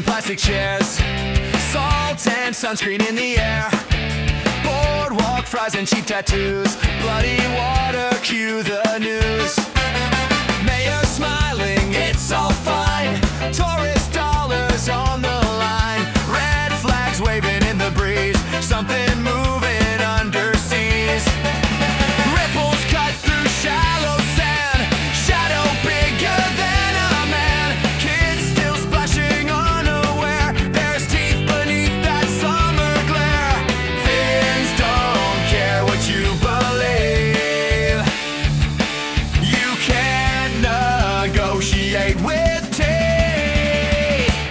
in plastic chairs, salt and sunscreen in the air, boardwalk fries and cheap tattoos, bloody water, cue the news. Mayor smiling, it's all fine, tourist dollars on the line, red flags waving in the breeze, something moving underseas. Ripples cut through shallow sand, shadow bigger than a man, kids still splashing unaware, there's teeth beneath that summer glare. Fins don't care what you believe, you can't negotiate with teeth.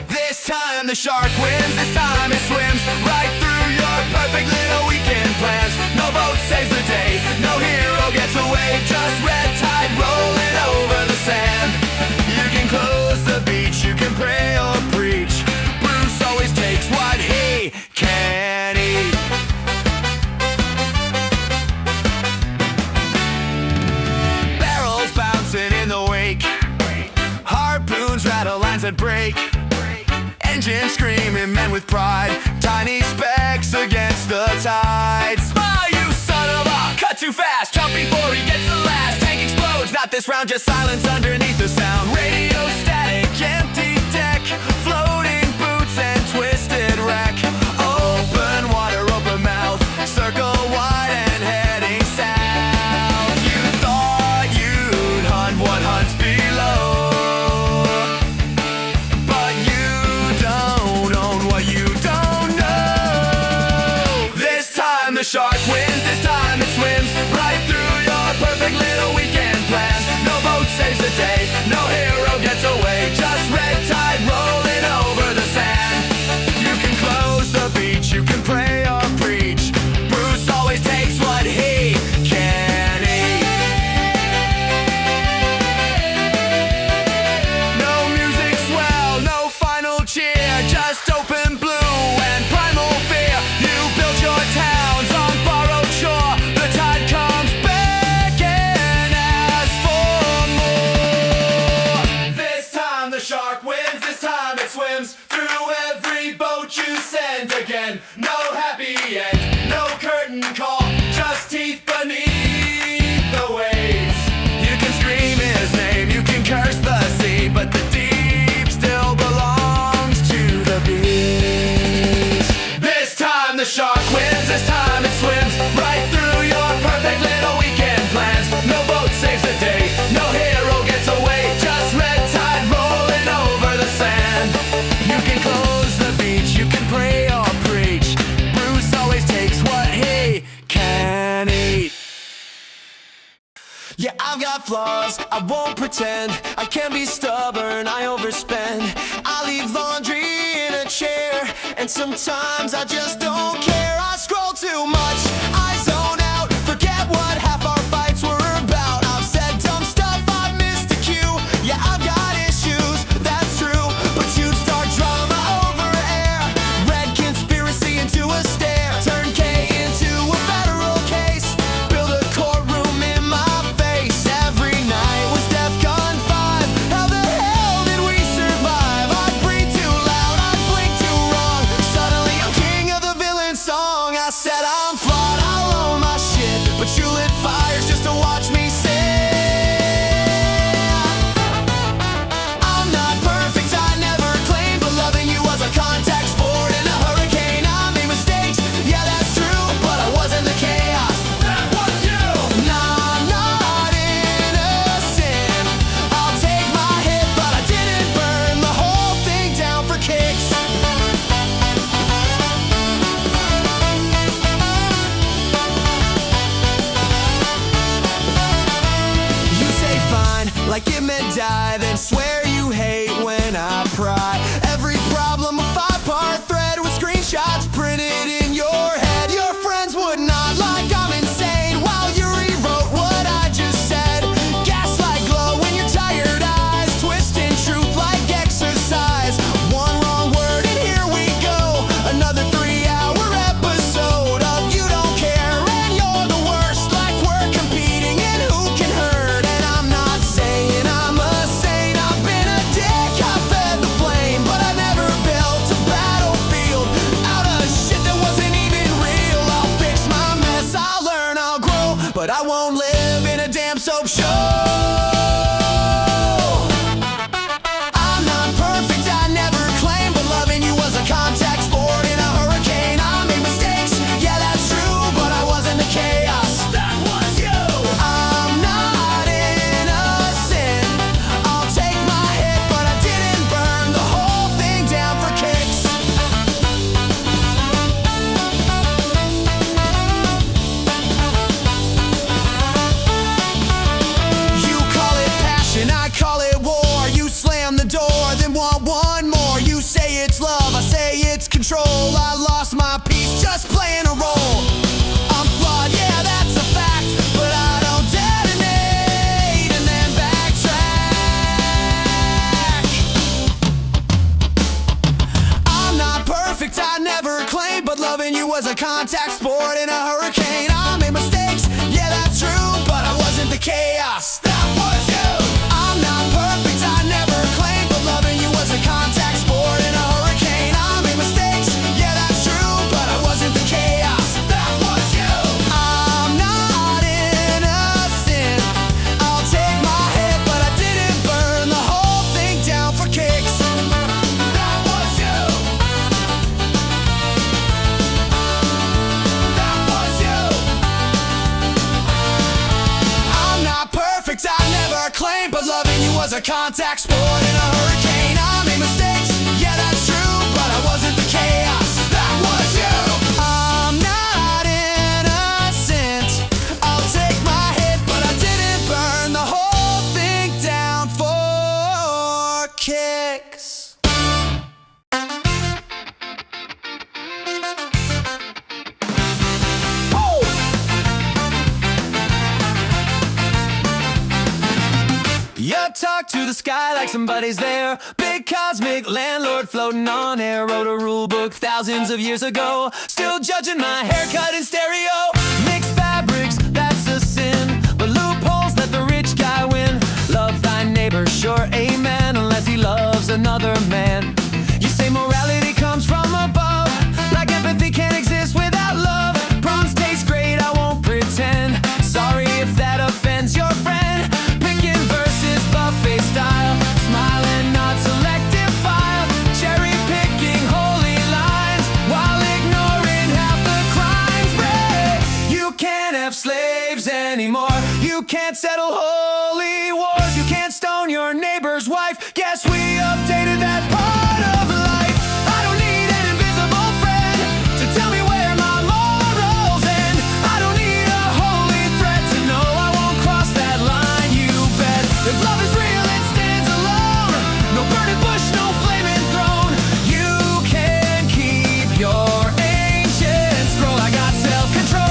This time the shark wins, this time it swims right through your perfect little weekend plans. No boat saves the day, no hero gets away, just red tide rolling over the sand. You can close the beach, you can pray or preach, Bruce always takes what he can eat. Barrels bouncing in the wake, harpoons rattle lines that break, engines screaming, men with pride, tiny specks against the tide. Smile, you son of a, cut too fast, jump before he gets the last. Tank explodes, not this round, just silence underneath the sound. Radio static, empty deck, floating boots and twisted wreck. Open water, open mouth, circle wide and heading south. You thought you'd hunt what hunts below, but you don't own what you don't know. This time the shark wins, this time it swims right through your perfect little weekend plans. No boat saves the day, no hero gets away, just red tide rolling over the sand. You can close the beach, you can pray or preach, Bruce always takes what he can eat. No music swell, no final cheer, just open blue and primal fear. You built your towns on borrowed shore, the tide comes back and asks for more. This time the shark wins, this time it swims through every boat you send again. No happy end, no curtain call, just teeth beneath the waves. You can scream his name, you can curse the sea, but the deep still belongs to the beach. This time the shark wins, this time it swims right through your perfect little weekend plans. No boat saves the day, no hero gets away, just red tide rolling over the sand. You can close the beach, you can pray or preach, Bruce always takes what he can eat. Yeah, I've got flaws, I won't pretend, I can be stubborn, I overspend, I leave laundry in a chair, and sometimes I just don't care. I scroll too much, I zone out, forget what half our fights were about. I've said dumb stuff, I've missed a cue, yeah, I've got issues, that's true, but you'd start drama over air, red conspiracy into a stare, turn K into a federal case, build a courtroom in my face. Every night was DEFCON 5, how the hell did we survive? I breathe too loud, I blink too wrong, suddenly I'm king of the villain song. I said I'm flying. but I won't live in a damn soap show. I'm not perfect, I never claimed, but loving you was a contact sport in a hurricane. I made mistakes, yeah that's true, but I wasn't the chaos. That was you. I'm not innocent, I'll take my hit, but I didn't burn the whole thing down for kicks. You call it passion, I call it war. You slam the door, then want one more. You say it's love, I say it's control. I lost my peace just playing a role. I'm flawed, yeah that's a fact, but I don't detonate and then backtrack. I'm not perfect, I never claimed, but loving you was a contact sport in a hurricane. I made mistakes, yeah that's true, but I wasn't the chaos. That was you. I'm not perfect, I never claimed, but loving you was a contact sport in a hurricane. I made mistakes, yeah that's true, but I wasn't the chaos. That was you. I'm not innocent, I'll take my hit, but I didn't burn the whole thing down for kicks. That was you. That was you. I'm not perfect, I never claimed, but loving you was a contact sport in a hurricane. I made mistakes, yeah that's true, but I wasn't the chaos. That was you. I'm not innocent, I'll take my hit, but I didn't burn the whole thing down for kicks. You talk to the sky like somebody's there. Big cosmic landlord floating on air. Wrote a rule book thousands of years ago. Still judging my haircut in stereo. Mixed fabrics, that's a sin, but loopholes let the rich guy win. Love thy neighbor, sure amen, unless he loves another man. You say morality comes from above, like empathy can't exist without love. Prawns taste great, I won't pretend. Sorry if that offends your friend. Picking verses buffet style, smiling not selective file. Cherry picking holy lines while ignoring half the crimes. Ray, you can't have slaves anymore. You can't settle holy wars. You can't stone your neighbor's wife. Guess we updated that part of life. I don't need an invisible friend to tell me where my morals end. I don't need a holy threat to know I won't cross that line, you bet. If love is real, it stands alone. No burning bush, no flaming throne. You can keep your ancient scroll. I got self-control.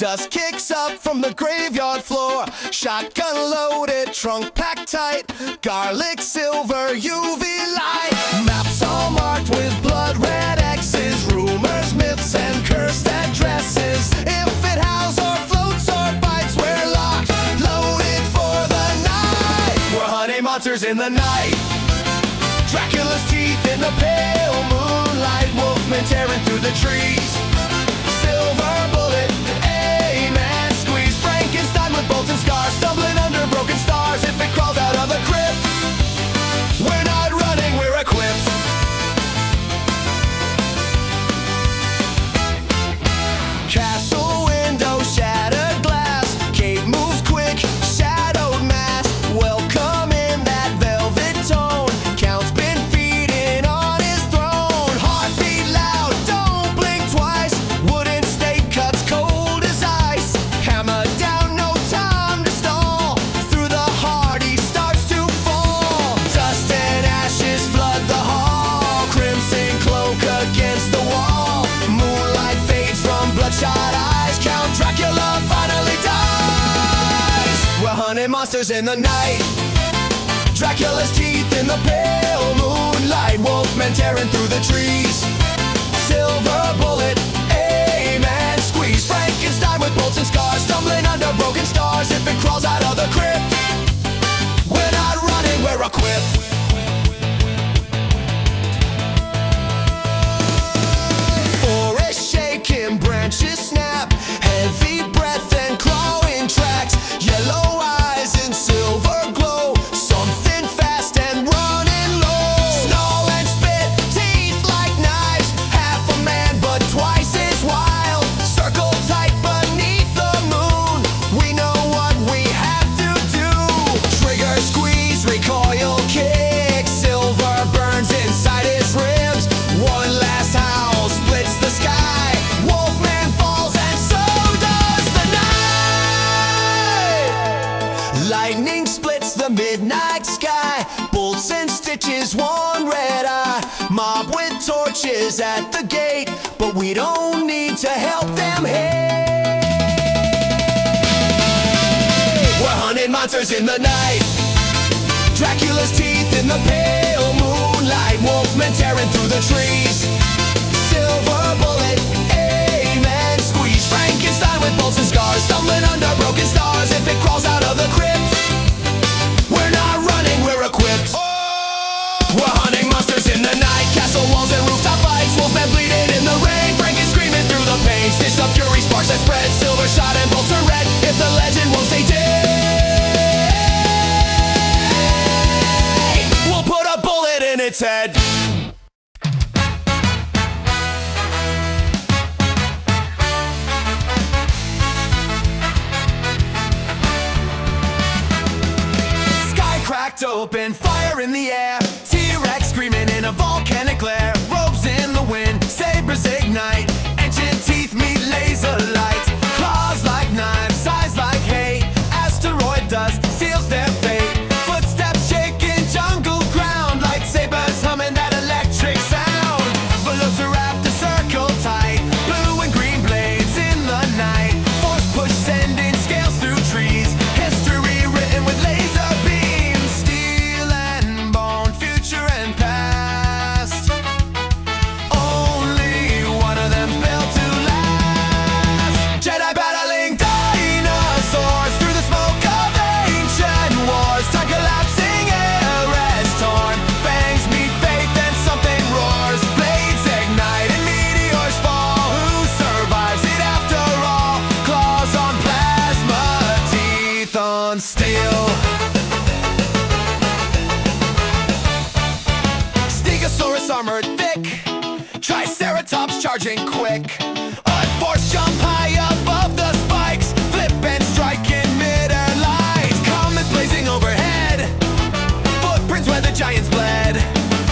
Dust kicks up from the graveyard floor. Shotgun loaded, trunk packed tight. Garlic silver UV light. Maps all marked with blood red X's. Rumors, myths, and cursed addresses. If it howls or floats or bites, we're locked, loaded for the night. We're hunting monsters in the night. Dracula's teeth in the pale moonlight. Wolfmen tearing through the trees. Silver bullet, aim and squeeze. Frankenstein with bolts and scars, stumbling under broken stars. If it crawls out of the crypt, we're not running, we're equipped. Castle window, shattered glass. Kate moves quick, shadowed mass. Welcome in that velvet tone. Count's been feeding on his throne. Heartbeat loud, don't blink twice. Wooden stake cuts cold as ice. Hammer down, no time to stall. Through the heart he starts to fall. Dust and ashes flood the hall. Crimson cloak against the wall. Moonlight fades from bloodshot eyes. Count Dracula finally dies. We're hunting monsters in the night. Dracula's teeth in the pale moonlight. Wolfmen tearing through the trees. Silver bullet, aim and squeeze. Frankenstein with bolts and scars, stumbling under broken stars. If it crawls out of the crypt, we're not running, we're equipped. Forest shaking, branches snap. Heavy breath and clawing tracks. Yellow eyes in silver glow. Something fast and running low. Snarl and spit, teeth like knives. Half a man but twice as wild. Circle tight beneath the moon. We know what we have to do. Trigger squeeze, recoil kick. Silver burns inside his ribs. One last howl splits the sky. Wolfman falls and so does the night. Lightning splits the midnight sky. Bolts and stitches, one red eye. Mob with torches at the gate, but we don't need to help them hate. We're hunting monsters in the night. Dracula's teeth in the pale moonlight. Wolfmen tearing through the trees. Silver bullet, aim and squeeze. Frankenstein with bolts and scars, stumbling under broken stars. If it crawls out of the crypt, we're not running, we're equipped. We're hunting monsters in the night. Castle walls and rooftop fights. Wolfmen bleeding in the rain. Franken screaming through the pain. Stitched up fury, sparks that spread. Silver shot and bolts are red. If the legend won't stay dead, we'll put a bullet in its head. Sky cracked open, fire in the air. T-Rex screaming in a volcanic glare. Ropes in the wind, sabers ignite. Ancient teeth meet laser light. Claws like knives, eyes like hate. Asteroid dust seals their fate. Footsteps shaking jungle ground. Lightsabers humming that electric sound. Velociraptor circle tight. Blue and green blades in the night. Force push sending scales through trees. History written with laser beams. Steel and bone, future and past. Only one of them's built to last. Jedi battling dinosaurs through the smoke of ancient wars. Time collapsing, air is torn. Fangs meet faith and something roars. Blades ignite and meteors fall. Who survives it after all? Claws on plasma, teeth on steel. Stegosaurus armored thick. Triceratops charging quick. Unforced jump high above the spikes. Flip and strike in mid-air lights. Comets blazing overhead. Footprints where the giants bled.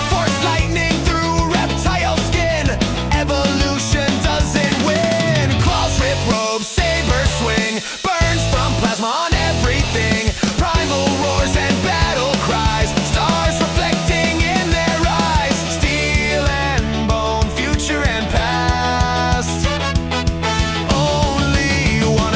Force lightning through reptile skin. Evolution doesn't win. Claws rip robes, saber swing. Burns from plasma on everything. Primal roars and battle cries. Stars reflecting in their eyes. Steel and bone, future and past. Only one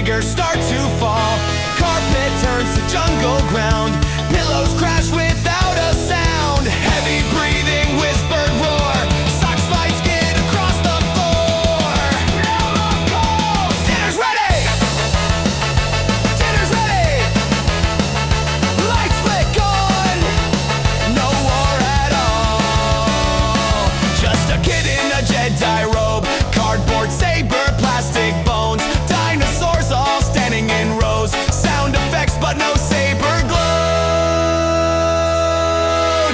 fingers start to fall. Carpet turns to jungle ground. Pillows crash without a sound. Heavy breathing, whispered roar. Socks fight skin across the floor. Dinner's ready! Dinner's ready! Lights flick on. No war at all. Just a kid in a Jedi robe. Cardboard saber, plastic bones. Dinosaurs all standing in rows. Sound effects but no saber glow.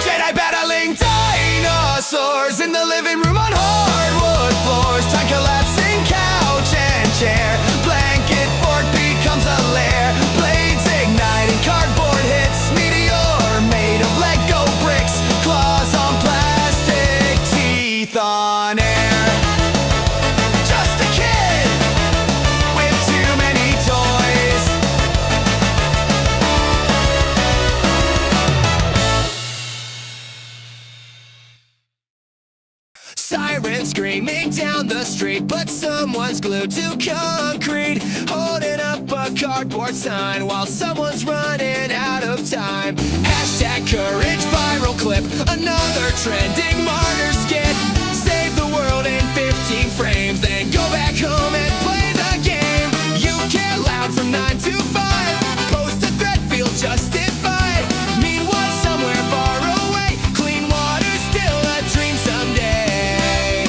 Jedi battling dinosaurs in the living room on hardwood floors. Time collapsing couch and chair. Blanket fort becomes a lair. Blades igniting, cardboard hits. Meteor made of Lego bricks. Claws on plastic, teeth on air. Just a kid with too many toys. Sirens screaming down the street, but someone's glued to concrete, holding up a cardboard sign while someone's running out of time. Hashtag courage viral clip, another trending martyr skit. Save the world in 15 frames, then go back home and play the game. You care loud from 9 to 5, post a threat, feel justified. Meanwhile, somewhere far away, clean water still a dream someday.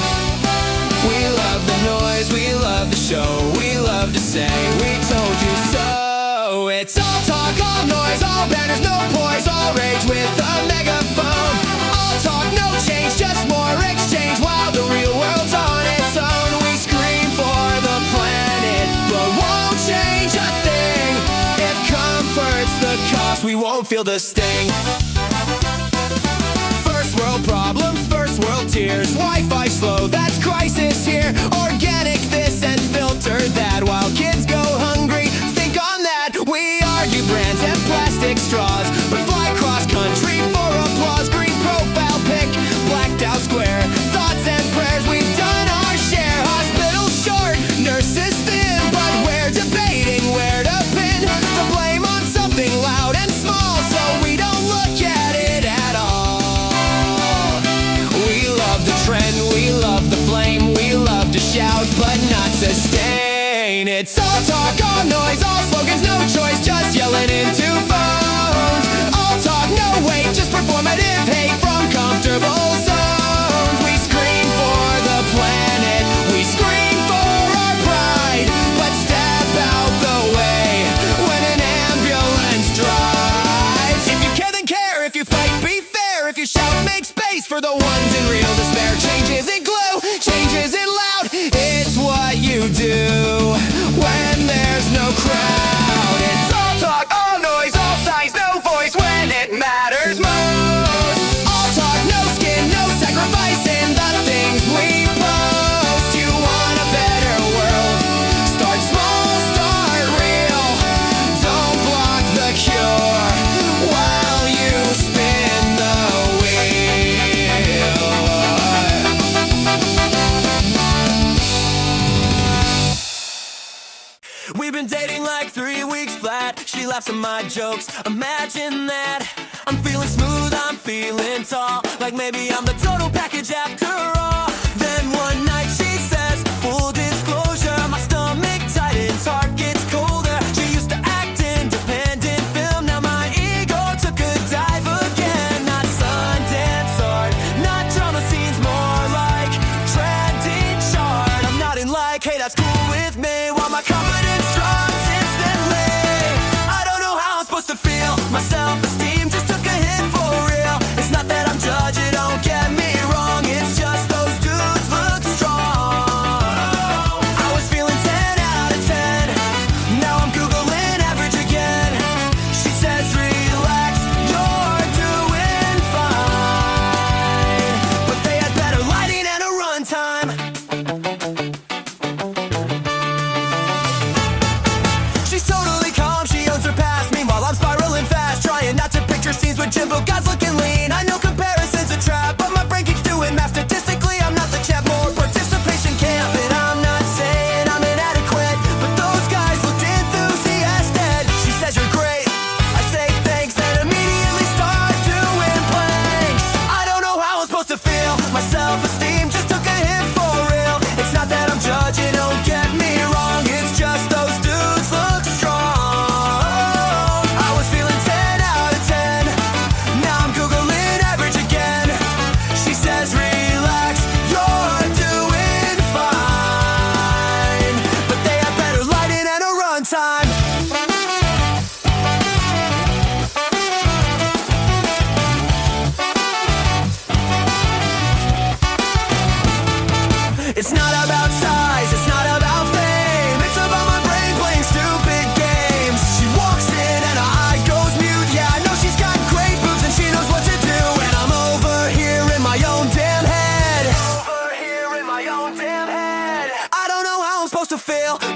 We love the noise, we love the show, we love to say we told you so. It's all talk, all noise, all banners, no poise, all rage with a megaphone. All talk, no change, just more exchange while the real world's on its own. We scream for the planet, but won't change a thing. If comfort's the cost, we won't feel the sting. First world problems, first world tears. Wi-Fi slow, that's crisis here. Organic this and filter that while kids go hungry. Think on that. We argue brands and plastic straws, but fly cross country for applause. Green profile pic, blacked out square. Thoughts and prayers, we've done our share. Hospitals short, nurses thin, but we're debating where to pin the blame on something loud and small, so we don't look at it at all. We love the trend, we love the flame, we love to shout, but not sustain. It's all talk, all noise, all slogans, no choice, just yelling into phones. All talk, no weight, just performative hate from comfortable zones. We scream for the planet, we scream for our pride, but step out the way when an ambulance drives. If you care, then care. If you fight, be fair. If you shout, make space for the ones in real despair. Change isn't glue, change isn't loud. It's what you do when there's no crowd. It's all talk, all noise, all signs, no voice when it matters most. All talk, no skin, no sacrifice in the things we post. You want a better world? Start small, start real. Don't block the cure while you spin the wheel. We've been dating like 3 weeks flat. She laughs at my jokes, imagine that. I'm feeling smooth, I'm feeling tall, like maybe I'm the total package after all. Then one night she says, full disclosure, my stomach tightens, heart gets colder. She used to act independent film, now my ego took a dive again. Not Sundance art, not drama scenes, more like trending chart. I'm nodding like, hey, that's cool with me, while my confidence drops instantly. I don't know how I'm supposed to feel. My self-esteem just took a hit for real. It's not that I'm judging, don't get me wrong. It's just those dudes look strong.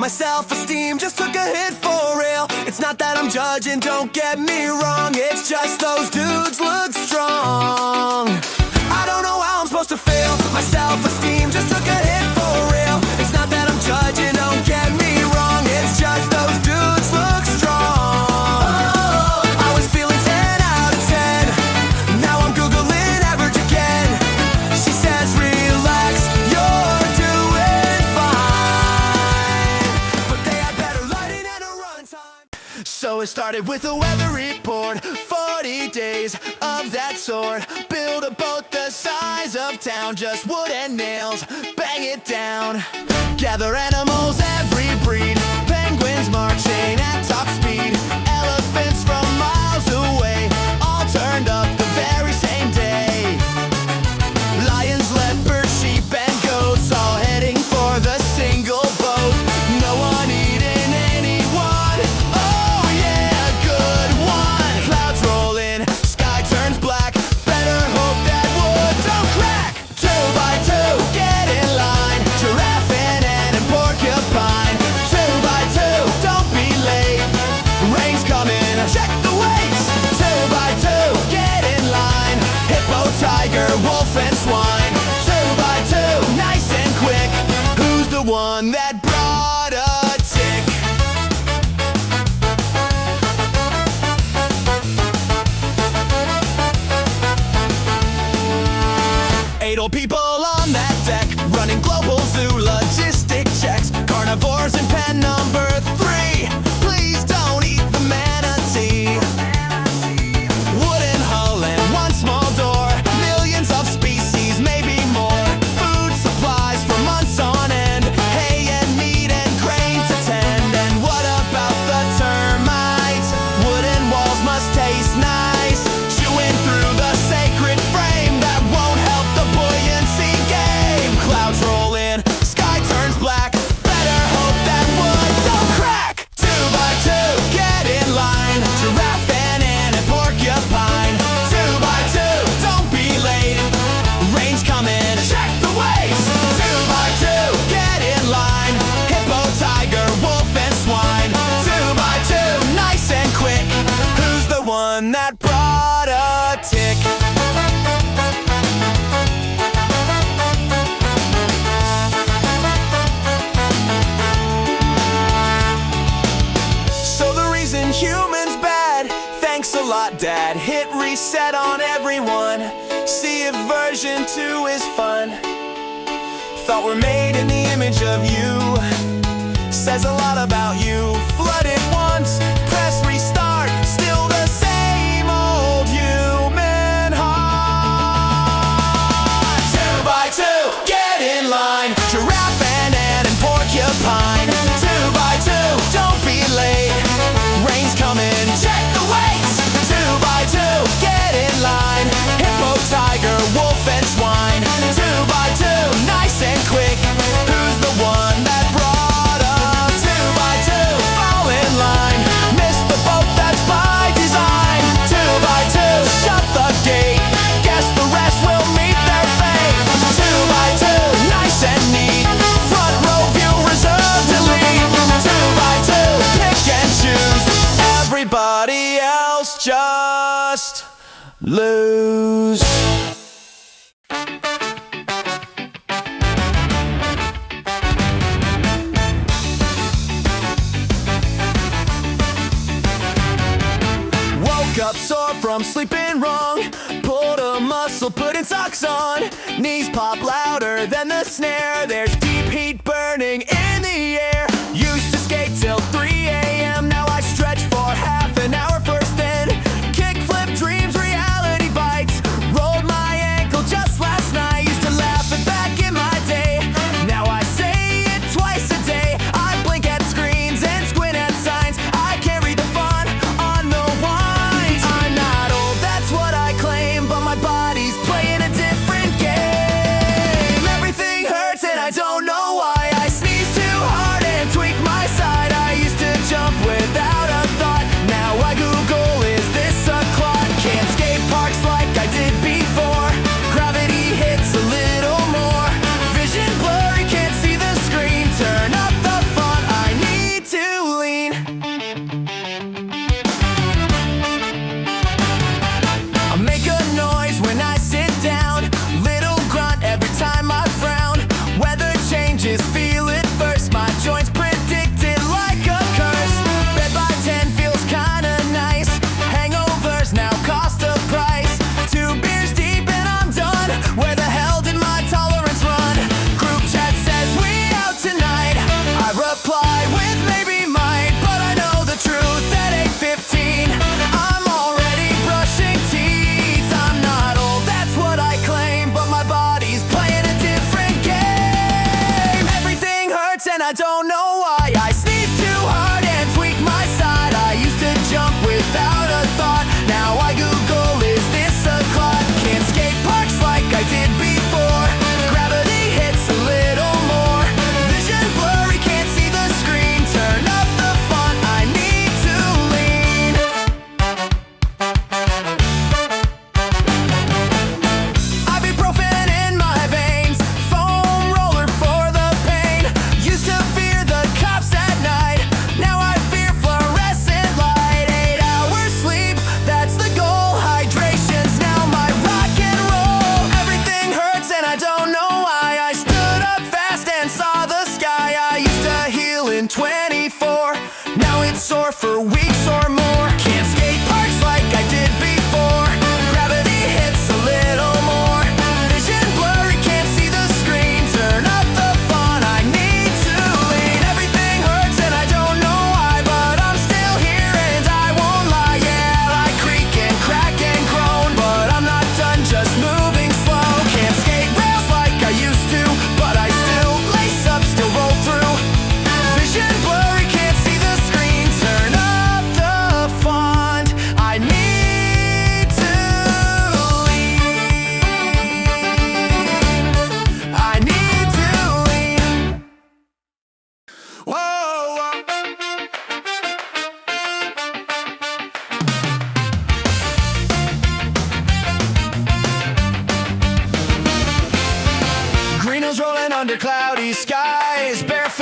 My self-esteem just took a hit for real. It's not that I'm judging, don't get me wrong. It's just those dudes look strong. I don't know how I'm supposed to feel. My self-esteem just took a hit for real. It's not that I'm judging, don't get me wrong. It's just those dudes look strong. I was feeling 10 out of 10. Now I'm Googling average again. She says relax, you're doing fine. But they had better lighting and a run time. So it started with a weather report. 40 days of that sort. Build a boat the size of town. Just wood and nails, bang it down. Gather animals, every breed. Penguins marching at top speed. Elephants from miles away, all turned up the very same day. Lions, leopards, sheep and goats, all heading for the single boat. No one eating anyone. Oh yeah, good one. Clouds roll in, sky turns black. Better hope that wood don't crack. 2 by 2, get in line. Giraffe and porcupine. 2 by 2, don't be late. Rain's coming, check the weights. 2 by 2, get in line. Hippo, tiger, wolf and swine. 2 by 2, nice and quick. Who's the one that brought a tick? 8 old people on that deck, running global zoo logistic checks. Carnivores in pen number 3. Please don't eat the manatee. Wooden hull and one small door. Millions of species, maybe more. Food supplies for months on end. Hay and meat and grain to tend. And what about the termites? Wooden walls must taste nice. Chewing through the sacred frame that won't help the buoyancy game. Clouds roll in, sky turns black. Better hope that wood don't crack. 2 by 2, get in line. Giraffe and porcupine. 2 by 2, don't be late. Rain's coming, check the weights. 2 by 2, get in line. Hippo, tiger, wolf and swine. 2 by 2, nice and quick. Who's the one that brought a tick? So the reason humans bad. Thanks a lot, Dad. Hit reset on everyone. See if version 2 is fun. Thought we're made in the image of you. Says a lot about you. Flooded once, press restart. Still the same old human heart. 2 by 2, get in line. Giraffe and porcupine. 2 by 2, don't be late. Rain's coming, check the weights. 2 by 2, get in line. Hippo, tiger, wolf and swine. 2 by 2, nice and quick. Who's the one that brought up? 2 by 2, fall in line. Miss the boat, that's by design. 2 by 2, shut the gate. Guess the rest will meet their fate. 2 by 2, nice and neat. Front row view reserved to lead. 2 by 2, pick and choose. Everybody else just lose. Woke up sore from sleeping wrong. Pulled a muscle, put in socks on. Knees pop louder than the snare. There's deep heat burning in the air. Used to skate till 3 a.m. Now I stretch for half an hour first, then kickflip dreams, reality bites. Rolled my ankle just last night. Used to laugh it back in my day. Now I say it twice a day. I blink at screens and squint at signs. I can't read the font on the wines. I'm not old, that's what I claim, but my body's playing a different game. Everything hurts and I don't know why.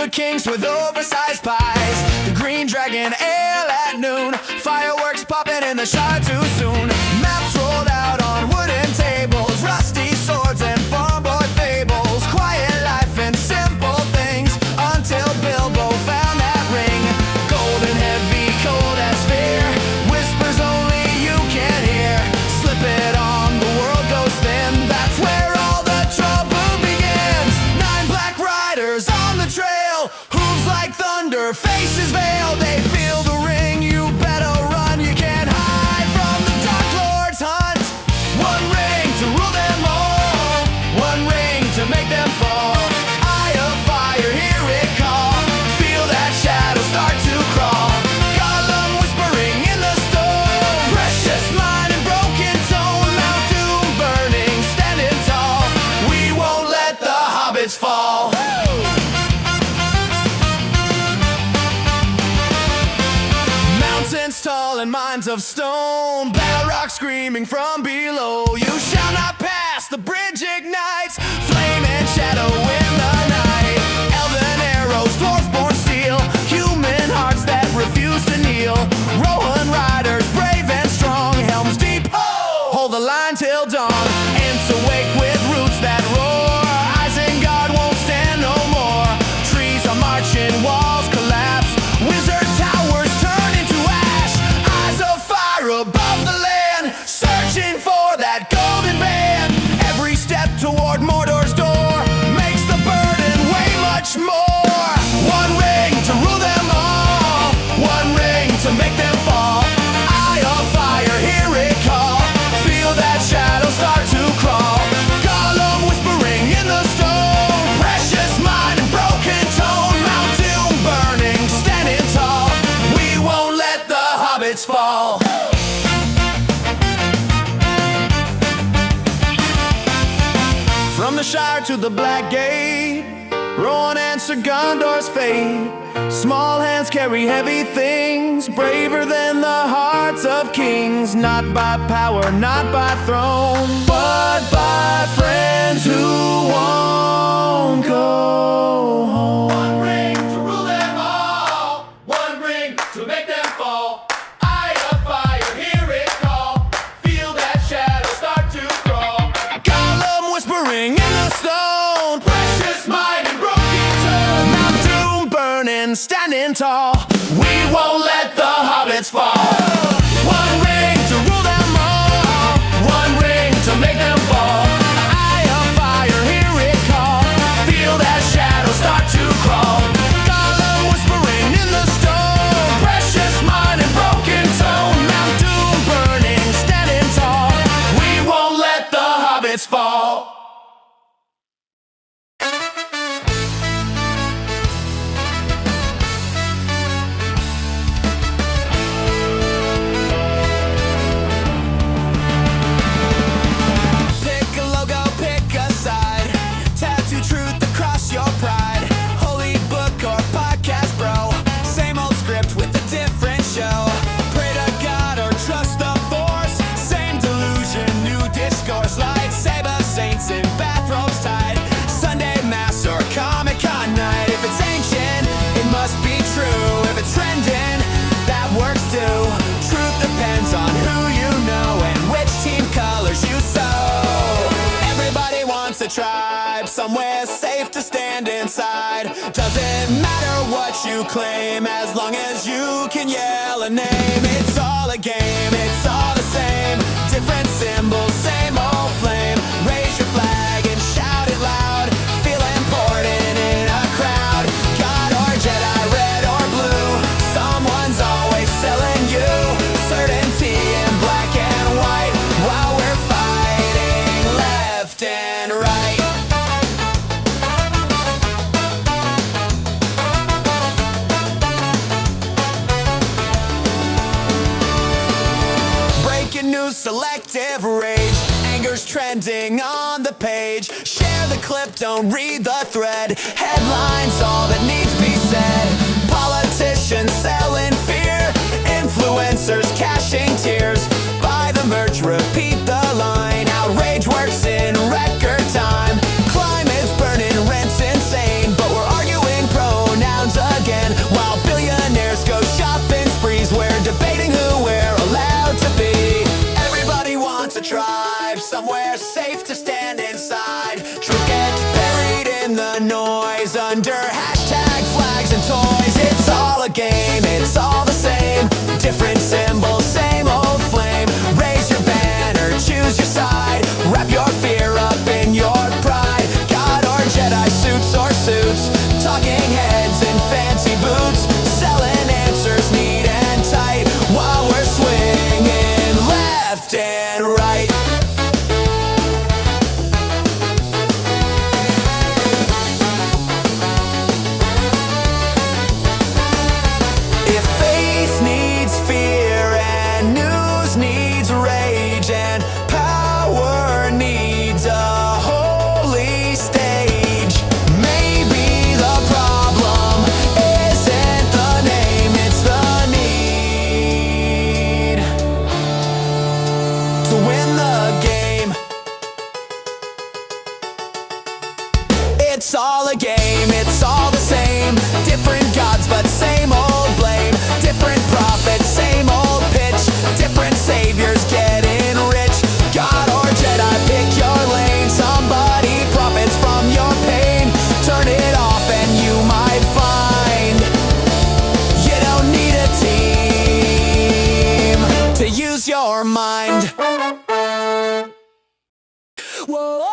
Food kings with oversized pies, the green dragon ale at noon, fireworks popping in the Shire too soon. Maps rolled out on wooden tables, rusty swords and farm boy fables. Quiet life and simple things until Bilbo found that ring. Golden heavy, cold as fear, whispers only you can hear. Slip it on, the world goes thin. That's where all the trouble begins. 9 black riders on the trail, hooves like thunder, faces veiled. They feel the ring, you better run. You can't hide from the Dark Lord's hunt. One ring to rule them all, one ring to make them fall. Eye of fire, hear it call, feel that shadow start to crawl. Gollum whispering in the storm, precious mind and broken tone. Mount Doom burning, standing tall, we won't let the hobbits fall. Mountains tall and mines of stone, Balrog screaming from below. You shall not pass, the bridge ignites, flame and shadow in the night. Elven arrows, dwarf-born steel, human hearts that refuse to kneel. Rohan riders, brave and strong, helms deep, hold the line till dawn. Ants awake with roots that roar, Isengard won't stand no more. Trees are marching, walls collapse, wizard towers turn into ash. Eyes of fire above the land, searching for that golden band. Every step toward Mordor's door makes the burden way much more. One ring to rule them all, one ring to make them fall. Eye of fire, hear it call, feel that shadow start to crawl. Gollum whispering in the stone, precious mind and broken tone. Mount Doom burning, standing tall, we won't let the hobbits fall. From the Shire to the Black Gate, Rohan and Sir Gondor's fate. Small hands carry heavy things, braver than the hearts of kings. Not by power, not by throne, but by friends who won't go home. One ring to rule them all, one ring to make them fall. Eye of fire, hear it call, feel that shadow start to crawl. Gollum whispering in the stone, precious mind and broken tone. Mount Doom burning, standing tall, we won't let the hobbits fall. One ring to rule them all, one ring to make them fall. Eye of fire, hear it call, feel that shadow start to crawl. Gollum whispering in the stone, precious mind and broken tone. Mount Doom burning, standing tall, we won't let the hobbits fall. Pick a logo, pick a side, tattoo truth across your pride. Holy book or podcast, bro, same old script with a different show. Pray to God or trust the force, same delusion, new discourse. Lightsaber saints in bathrobes tied, Sunday mass or Comic-Con night. If it's ancient, it must be true. If it's trending, that works too. Truth depends on who you know and which team colors you sow. Everybody wants a tribe, somewhere safe to stand inside. Doesn't matter what you claim, as long as you can yell a name. It's all a game, it's all the same, different symbols, same old flame. Raise your flag and shout it loud, feel important in a crowd. God or Jedi, red or blue, someone's always selling you certainty in black and white, while we're fighting left and right. Breaking news, selective rage, anger's trending on the page. Share the clip, don't read the thread. Headlines, all that needs be said. Politicians selling fear, influencers cashing tears. Buy the merch, repeat the line. Outrage works in record time. Climate's burning, rent's insane, but we're arguing pro somewhere safe to stand inside. Truth gets buried in the noise under hashtag flags and toys. It's all a game, it's all the same. Different symbols, same old flame. Raise your banner, choose your side. Wrap your fear up in your pride. God or Jedi, suits or suits. Talking heads in fancy boots. Selling answers neat and tight while we're swinging left and right. If faith needs fear and news needs rage and power needs a holy stage, maybe the problem isn't the name, it's the need to win the game. It's all a game, it's all the same. Different gods but same old blame. Different prophets, same old pitch. Different saviors getting rich. God or Jedi, pick your lane. Somebody profits from your pain. Turn it off and you might find you don't need a team to use your mind. Whoa.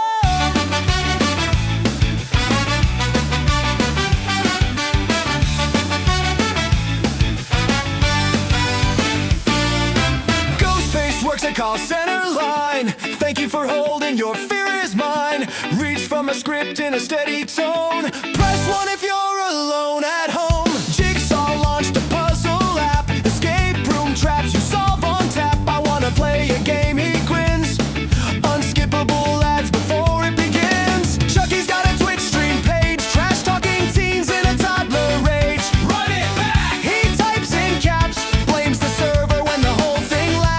Works a call center line. Thank you for holding, your fear is mine. Reach from a script in a steady tone. Press 1 if you're alone at home. Jigsaw launched a puzzle app. Escape room traps you solve on tap. I wanna play a game, he grins. Unskippable ads before it begins. Chucky's got a Twitch stream page. Trash talking teens in a toddler rage. Run it back! He types in caps. Blames the server when the whole thing lags.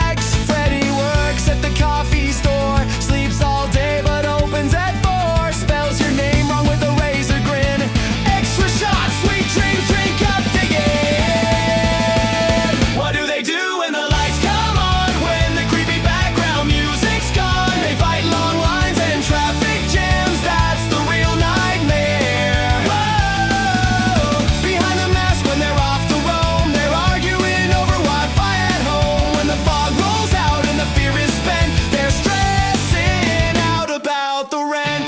At the coffee store, sleeps all day but opens at 4. Spells your name wrong with a razor grin. Extra shot, sweet dreams, drink up, dig in. What do they do when the lights come on? When the creepy background music's gone, they fight long lines and traffic jams. That's the real nightmare. Whoa! Behind the mask when they're off to roam, they're arguing over Wi-Fi at home. When the fog rolls out and the fear is spent, they're stressing out about the rent.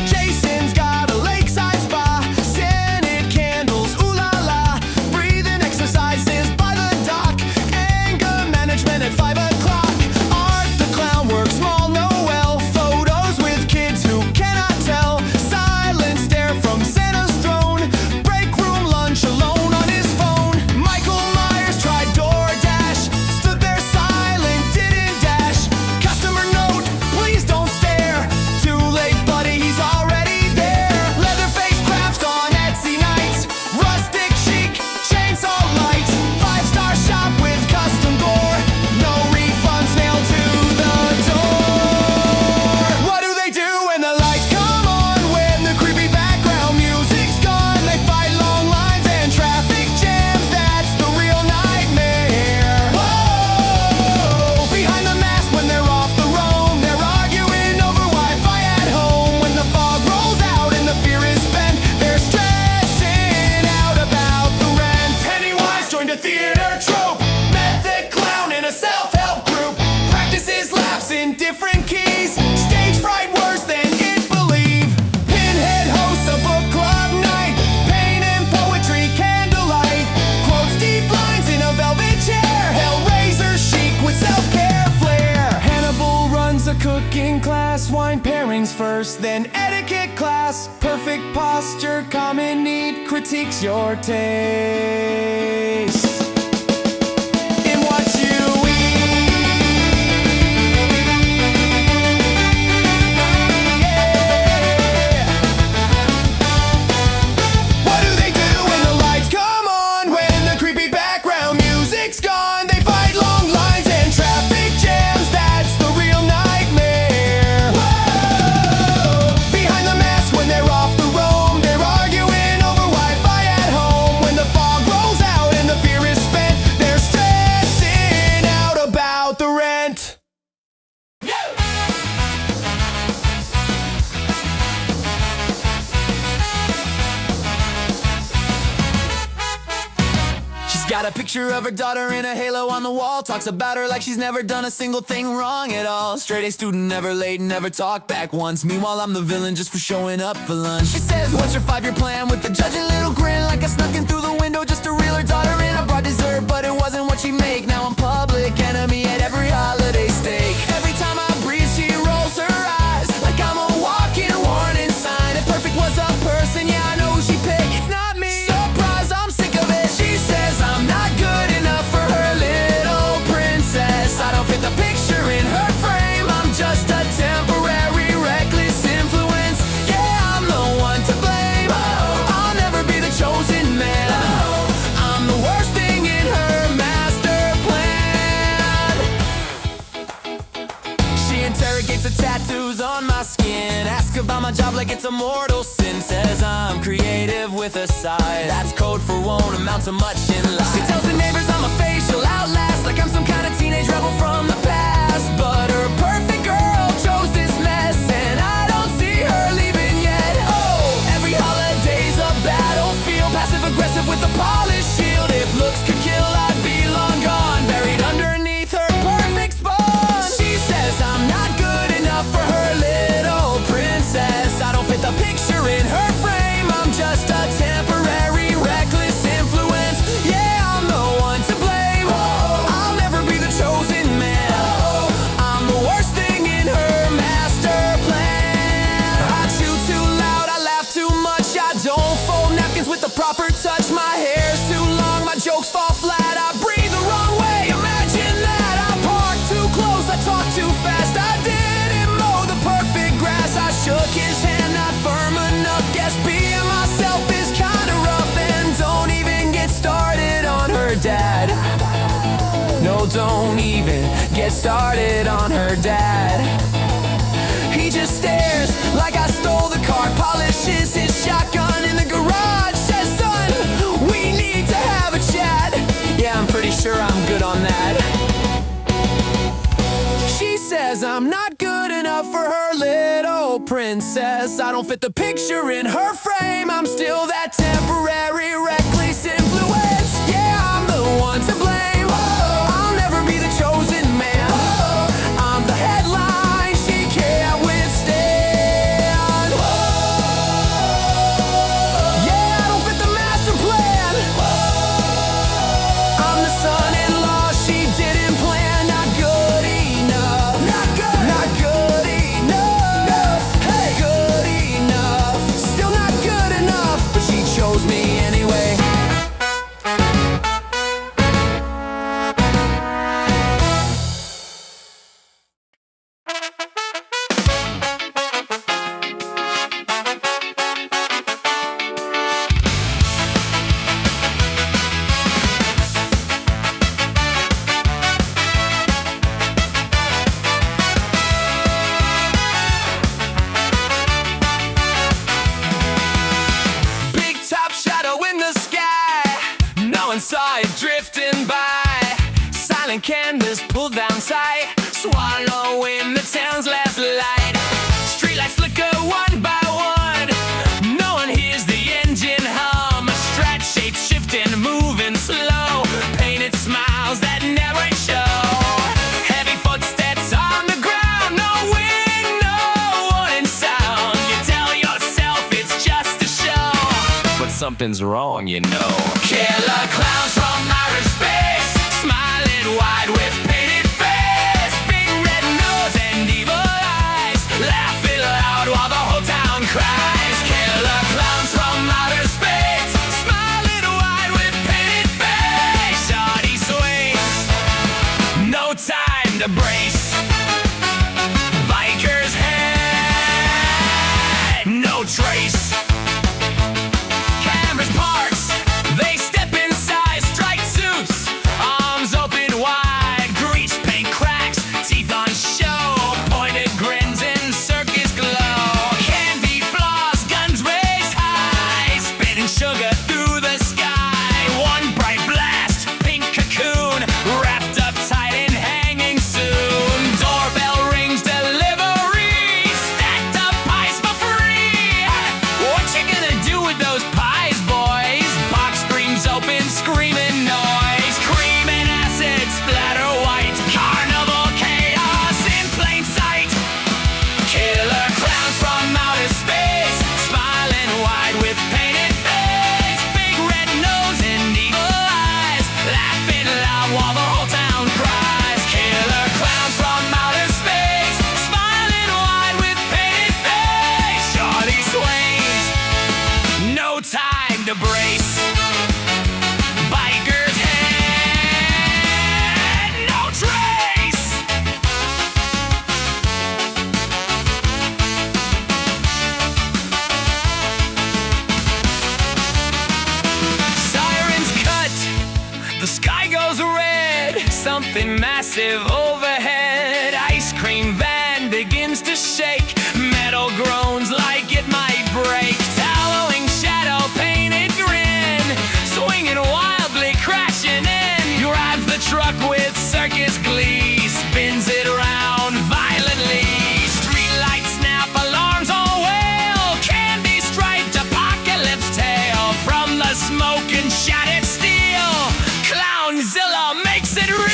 Jason's got a lakeside spa, scented candles, ooh la la. Breathing exercises by the dock, anger management at 5 o'clock. Art the clown works small Noel, photos with kids who cannot tell. Silent stare from Santa's throne, break room lunch alone on his phone. Michael Myers tried DoorDash, stood there silent, didn't dash. Customer note, please don't stare. Too late, buddy, he's already there. Leatherface crafts on Etsy nights, rustic chic, chainsaw lights. 5-star shop with custom gore, no refunds nailed to the door. What do they do when the lights come on? When the creepy background music's gone, they fight long lines and traffic jams. That's the real nightmare. Whoa! Behind the mask when they're off the roam, they're arguing over Wi-Fi at home. When the fog rolls out and the fear is spent, they're stressing out about the rent. Pennywise joined a theater troupe, met the clown in a self-help group. Practices laughs in different keys, stage fright worse than it believe. Pinhead hosts a book club night, pain and poetry candlelight. Quotes deep lines in a velvet chair, Hellraiser chic with self-care flair. Hannibal runs a cooking class, wine pairings first, then etiquette class. Perfect posture, common need, critiques your taste in what you eat. Yeah. What do they do when the lights come on? When the creepy background music's gone, they fight long lines and traffic jams. That's the real nightmare. Whoa! Behind the mask when they're off the roam, they're arguing over Wi-Fi at home. When the fog rolls out She's got a picture of her daughter in a halo on the wall. Talks about her like she's never done a single thing wrong at all. Straight A student, never late, never talk back once. Meanwhile, I'm the villain just for showing up for lunch. She says, what's your 5-year plan? With the judgy little grin, like I snuck in through the window just to reel her daughter in. I brought dessert, but it wasn't what she make. Now I'm public enemy at every holiday steak. Every time I breathe, she rolls her eyes like I'm a walking warning sign. If perfect was a person, yeah, I know who she picked. It's not me. Surprise, I'm sick of it. She says I'm not good enough for her little princess. I don't fit the picture in her frame. I'm just a temporary reckless influence. Yeah, I'm the one to blame. I'll never be the chosen man. I'm the worst thing in her master plan. She interrogates the tattoos on my skin. Ask about my job like it's a mortal sin. Says I'm creative with a side. That's code for won't amount to much in life. She tells the neighbors I'm a facial outlast, like I'm some kind of teenage rebel from the past. But her perfect girl chose this mess, and I don't see her leaving yet. Oh, every holiday's a battlefield, passive aggressive with a polished shield. If looks could kill, I'd be long gone, buried underneath her perfect spawn. She says I'm not good enough for her little princess. I don't fit the picture in her frame. I'm just a temporary reckless influence. Yeah, I'm the one to blame. I'll never be the chosen man. I'm the worst thing in her master plan. I chew too loud, I laugh too much. I don't fold napkins with the proper touch. My hair's too long, my jokes fall flat. I breathe the wrong way, imagine that. I park too close, I talk too fast. I didn't mow the perfect grass. I shook his hand, not firm enough. Guess being myself is kinda rough. And don't even get started on her dad. No, don't even get started on her dad. He just stares like I stole the car, polishes his shotgun in the garage. Says, son, we need to have a chat. Yeah, I'm pretty sure I'm good on that. She says I'm not good enough for her little princess. I don't fit the picture in her frame. I'm still that temporary reckless influence. Yeah, I'm the one to blame. I'll never be the chosen man. I'm the headline she can't withstand. Yeah, I don't fit the master plan. I'm the son-in-law she didn't plan. Not good enough. Not good enough. Hey, good enough. Still not good enough, but she chose me anyway. Big top shadow in the sky, no one saw it drifting by. Silent canvas pulled down sight, swallowing the town's last light. Streetlights flicker one by one, no one hears the engine hum. Strat shapes shifting, moving slow, painted smiles that never show. Heavy footsteps on the ground, no wind, no warning sound. You tell yourself it's just a show, but something's wrong, you know. Killer clowns from outer space, smiling wide with painted face, big red nose and evil eyes, laughing loud while the whole town cries. Killer clowns from outer space, smiling wide with painted face. Shawty sways, no time to brace. Biker's head, no trace. Cameras parks, they step in size, Sky goes red, something massive overhead. Ice cream van begins to shake. Metal groans like it might break. Towering shadow painted grin, swinging wildly, crashing in. Grabs the truck with circus glee, spins it around violently. Streetlights snap, alarms all wail. Candy striped apocalypse tale. From the smoke and shattered steel, Clownzilla makes it real. The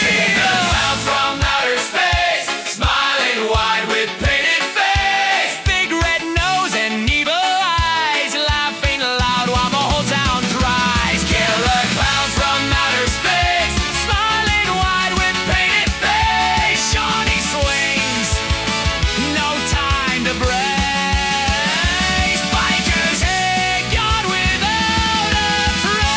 clowns from outer space, smiling wide with painted face. Big red nose and evil eyes, laughing loud while the whole town cries. Killer clowns from outer space, smiling wide with painted face. Shawnee swings, no time to brace. Bikers hit God without a trace.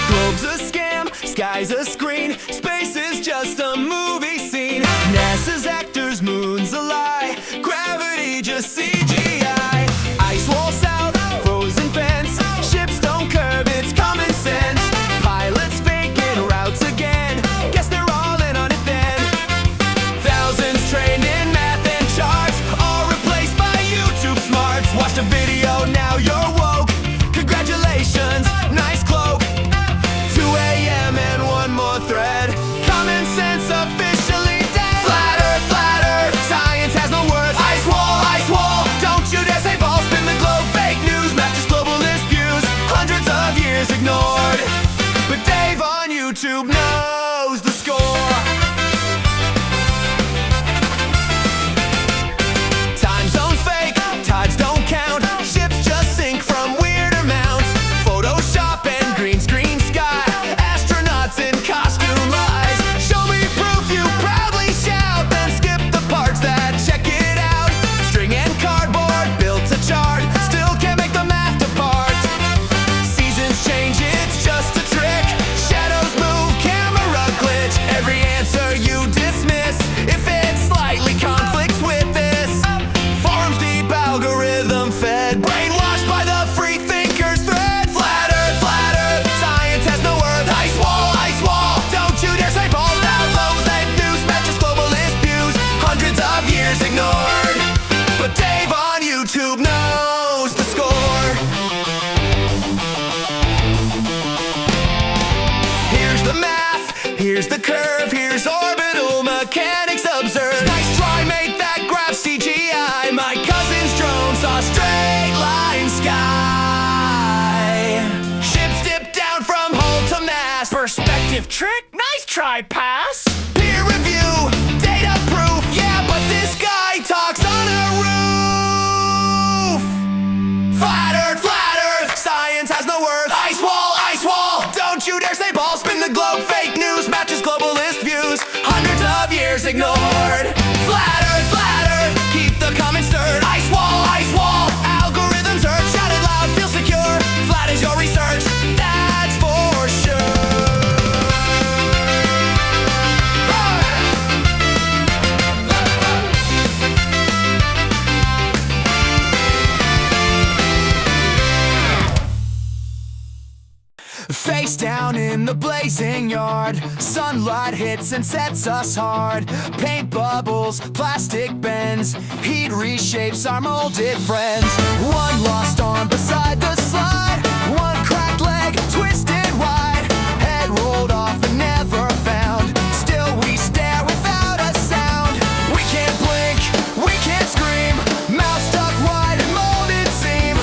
Globe's a scam, sky's a screen, space is just a movie scene. NASA's actors, moon's a lie, gravity just CGI. Ice wall south, frozen fence, ships don't curve, it's common sense. Pilots faking routes again, guess they're all in on it then. Thousands trained in math and charts, all replaced by YouTube smarts. Watched a video, now you're woke. Congratulations, nice cloak. 2 a.m. and one more thread. Common sense officially dead. Flat earth, science has no worth. Ice wall, don't you dare say balls. Spin the globe, fake news, matches globalist views. Hundreds of years ignored, but Dave on YouTube knows the score. Time zones fake, tides don't count. Ships just sink from weirder mounts. Photoshop and green screen sky. Astronauts in costume lies. Show me proof, you proudly shout. Then skip the parts that check it out. String and cardboard built to chart. Still can't make the math depart. Seasons change, it's just a trick. Shadows move, camera glitch. Every answer you dismiss if it slightly conflicts with this. Forums deep, algorithm fed, brainwashed by the free thinkers thread. Flat earth, science has no worth. Ice wall, don't you dare say balls. Download that news, matches globalist views. Hundreds of years ignored, but Dave on YouTube knows the score. Here's the math, here's the curve, here's orbital mechanics observed. Nice try, mate, that graph CGI. My cousin's drone saw straight line sky. Ships dip down from hull to mast. Perspective trick, nice try, pass. Peer review, data proof, yeah, but this guy talks on a roof. Flat earth, science has no worth. Ice wall, don't you dare say balls. Spin the globe, fake news, matches globalist views. Hundreds of years ignored. Flat earth, keep the comments stirred. Ice wall, algorithms heard. Shout it loud, feel secure. Flat is your research, that's for sure. Face down in the blazing yard. Sunlight hits and sets us hard. Paint bubbles, plastic bends. Heat reshapes our molded friends. One lost arm beside the slide. One cracked leg, twisted wide. Head rolled off and never found. Still we stare without a sound. We can't blink, we can't scream. Mouth stuck wide and molded seam.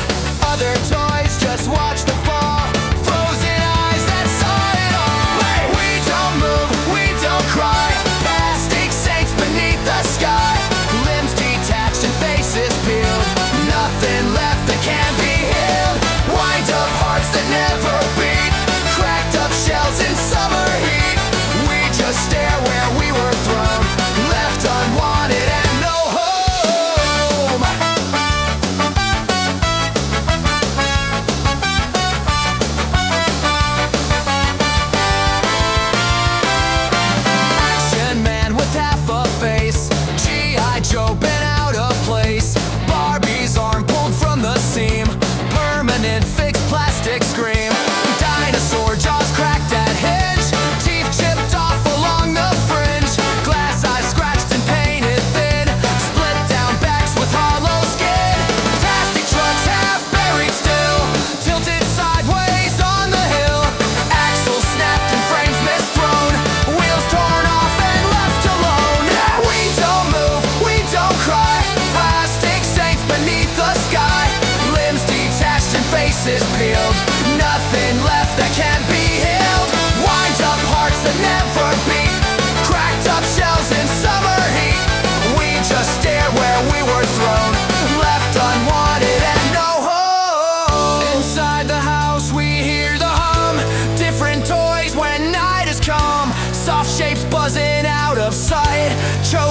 Other toys just watch the fall. Frozen eyes that saw it all. We don't move, we don't cry. Plastic saints beneath the sky. Limbs detached and faces peeled. Nothing left that can be healed. Why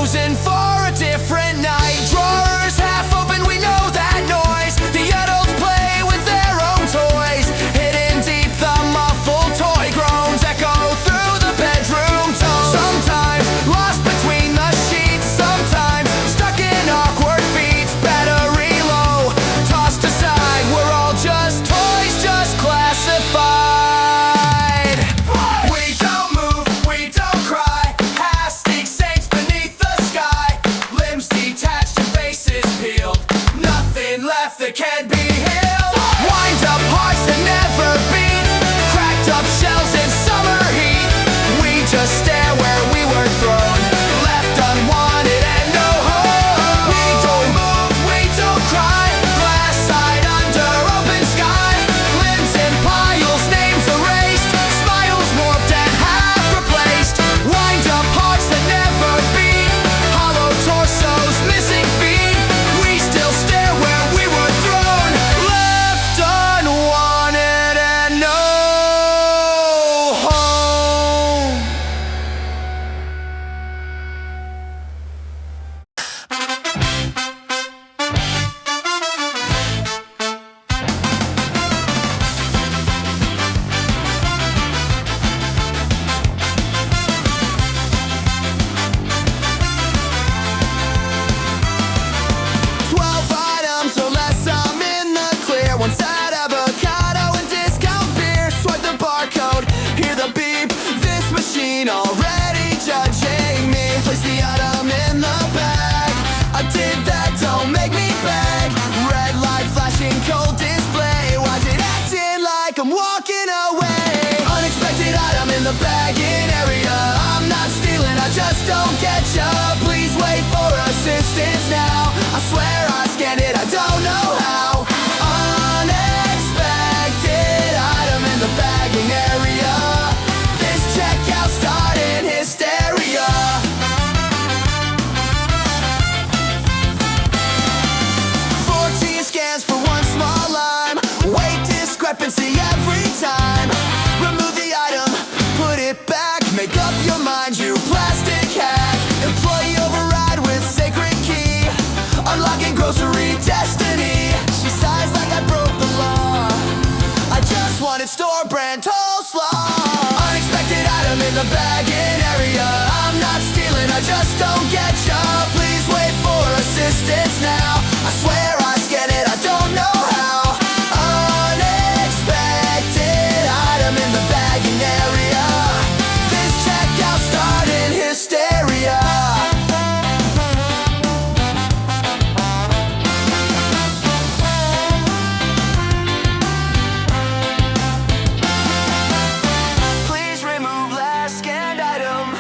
chosen for a different night. Drawers half open, we know that noise. The adults play with their own toys. Hidden deep, the muffled toy groans echo through the bedroom tones. Sometimes lost between the sheets, sometimes stuck in awkward feet. Battery low, tossed aside, we're all just toys, just classified. We don't move, we don't cry. Hasty saints beneath the sky. Limbs detached and faces peeled. Nothing left that can be healed. Wind up hearts that never beat. Cracked up shells in summer heat. We just stare where we were thrown. Left unwanted and no home. We don't move, we don't cry. Glass side under open sky. Limbs in piles, names erased. Smiles warped and half replaced. Wind up hearts that never beat. Hollow torsos, missing feet. We still stare where we were thrown. Left unwanted and no home. 12 items or less, I'm in the clear. One sad avocado and discount beer. Swipe the barcode, hear the beep. This machine already judging me. Place the item in the bag. I did that, don't make me beg. Red light flashing, cold display. Why's it acting like I'm walking away? Unexpected item in the bagging area. I'm not stealing, I just don't get ya. Please wait for assistance now. I swear I scanned it, I don't know how. Unexpected item in the bagging area. This checkout started hysteria. 14 scans for one small lime. Weight discrepancy every time. Remove the item, put it back. Make up your mind, you plastic hack. Employee override with sacred key. Unlocking grocery destiny. She sighs like I broke the law. I just wanted store brand coleslaw. Unexpected item in the bagging area. I'm not stealing, I just don't get ya. Please wait for assistance now. I swear I scanned it, I don't know how. Unexpected item in the bagging area. This checkout started hysteria. Please remove last scanned item.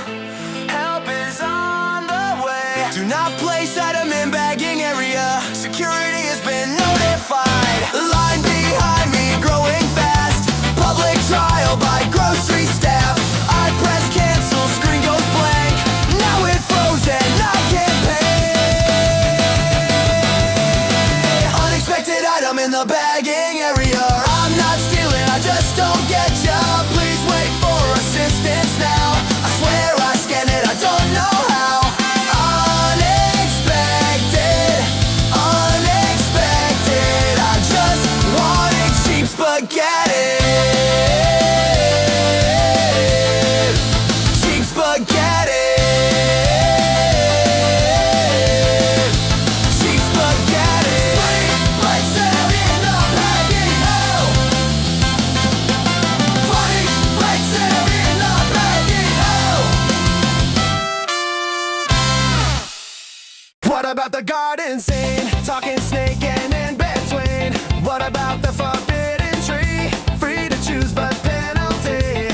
Help is on the way. Do not place item in bagging area. Security has been notified. The line behind me growing fast. Public trial by grocery staff. I press cancel, screen goes blank. Now it frozen, I can't pay. Unexpected item in the bagging area. I'm not stealing, I just don't get ya. Please wait for assistance now. I swear I scanned it, I don't know how. Unexpected, unexpected. I just wanted cheap spaghetti. Cheap spaghetti. Cheap spaghetti. Lights out in the bagging, oh. Funny, lights out in the bagging, oh. What about the garden scene? Talking snake and in between. What about the forbidden tree? Free to choose but penalty.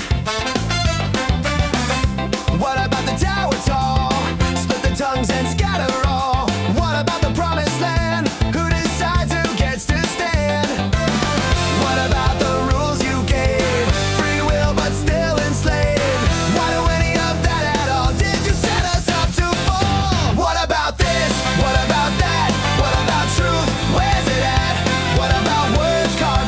What about the tower tall? Split the tongues and scatter all. What about the promised land? Who decides who gets to stand? What about the rules you gave? Free will but still enslaved. Why do any of that at all? Did you set us up to fall? What about this? What about that? What about truth? Where's it at? What about words carved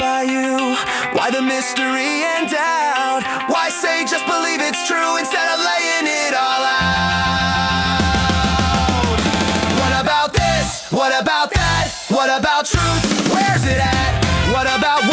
by you? Why the mystery and doubt? Why say just believe it's true instead of laying it all out? What about this? What about that? What about truth? Where's it at? What about